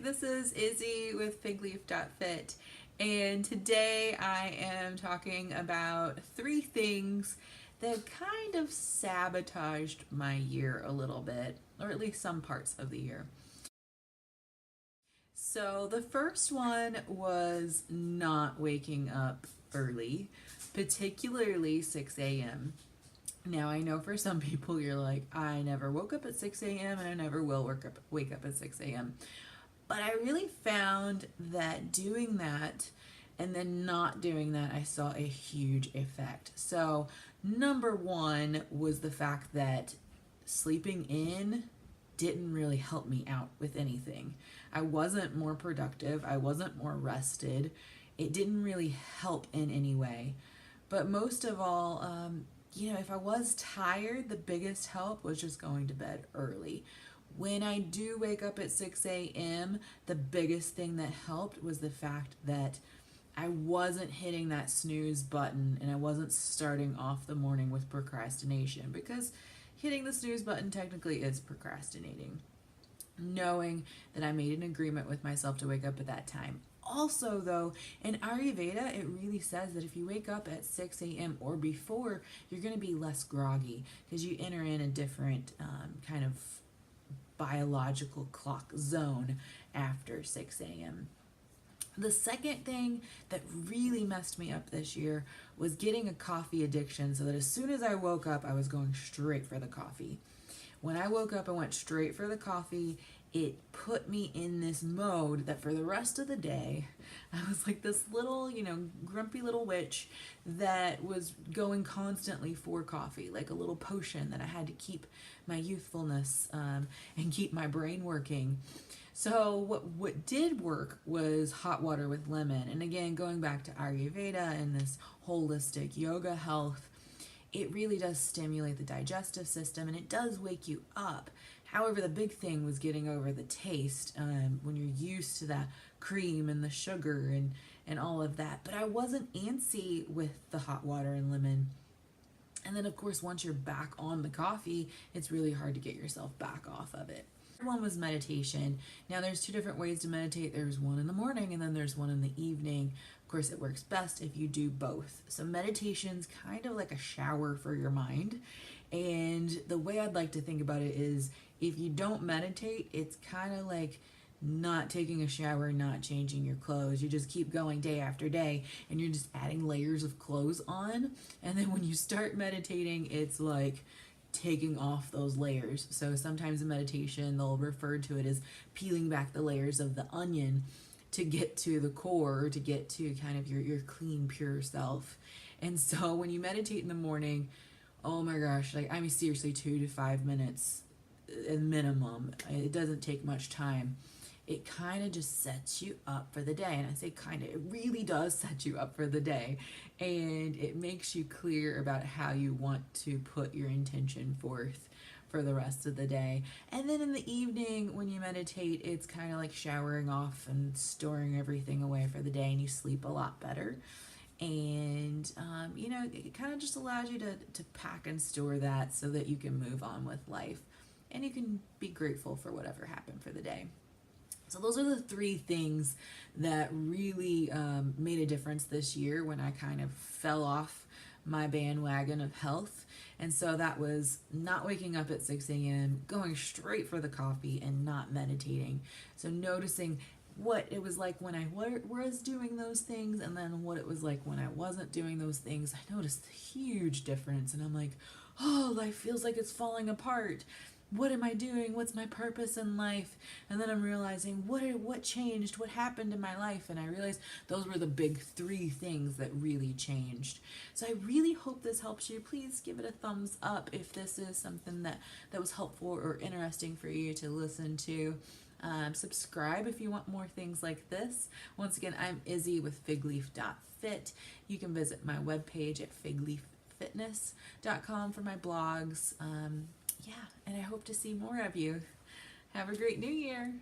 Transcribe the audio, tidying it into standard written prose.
This is Izzy with FigLeaf.Fit, and today I am talking about 3 things that kind of sabotaged my year a little bit, or at least some parts of the year. So the first one was not waking up early, particularly 6 a.m. Now, I know for some people you're like, I never woke up at 6 a.m. and I never will wake up at 6 a.m. But I really found that doing that and then not doing that, I saw a huge effect. So, number one was the fact that sleeping in didn't really help me out with anything. I wasn't more productive, I wasn't more rested. It didn't really help in any way. But most of all, if I was tired, the biggest help was just going to bed early. When I do wake up at 6 a.m., the biggest thing that helped was the fact that I wasn't hitting that snooze button and I wasn't starting off the morning with procrastination, because hitting the snooze button technically is procrastinating. Knowing that I made an agreement with myself to wake up at that time. Also, though, in Ayurveda, it really says that if you wake up at 6 a.m. or before, you're going to be less groggy because you enter in a different kind of biological clock zone after 6 a.m. The second thing that really messed me up this year was getting a coffee addiction, so that as soon as I woke up, I was going straight for the coffee. When I woke up and went straight for the coffee, it put me in this mode that for the rest of the day, I was like this little, grumpy little witch that was going constantly for coffee, like a little potion that I had to keep my youthfulness and keep my brain working. So what did work was hot water with lemon. And again, going back to Ayurveda and this holistic yoga health, it really does stimulate the digestive system and it does wake you up. However, the big thing was getting over the taste when you're used to that cream and the sugar and all of that. But I wasn't antsy with the hot water and lemon. And then, of course, once you're back on the coffee, it's really hard to get yourself back off of it. One was meditation. Now, there's 2 different ways to meditate. There's one in the morning and then there's one in the evening. Of course, it works best if you do both. So meditation's kind of like a shower for your mind. And the way I'd like to think about it is, if you don't meditate, it's kind of like not taking a shower, not changing your clothes. You just keep going day after day and you're just adding layers of clothes on. And then when you start meditating, it's like taking off those layers. So sometimes in meditation, they'll refer to it as peeling back the layers of the onion to get to the core, to get to kind of your clean, pure self. And so when you meditate in the morning, oh my gosh, like, I mean, seriously, 2 to 5 minutes at minimum. It doesn't take much time. It kind of just sets you up for the day. And I say kind of, it really does set you up for the day. And it makes you clear about how you want to put your intention forth for the rest of the day. And then in the evening, when you meditate, it's kind of like showering off and storing everything away for the day, and you sleep a lot better. And it kind of just allows you to pack and store that so that you can move on with life and you can be grateful for whatever happened for the day. So those are the 3 things that really made a difference this year when I kind of fell off my bandwagon of health. And so that was not waking up at 6 a.m., going straight for the coffee, and not meditating. So noticing what it was like when I was doing those things, and then what it was like when I wasn't doing those things. I noticed a huge difference, and I'm like, oh, life feels like it's falling apart. What am I doing? What's my purpose in life? And then I'm realizing what changed, what happened in my life, and I realized those were the big 3 things that really changed. So I really hope this helps you. Please give it a thumbs up if this is something that was helpful or interesting for you to listen to. Subscribe if you want more things like this. Once again, I'm Izzy with FigLeaf.Fit. You can visit my webpage at FigLeaf.Fitness.com for my blogs. And I hope to see more of you. Have a great new year.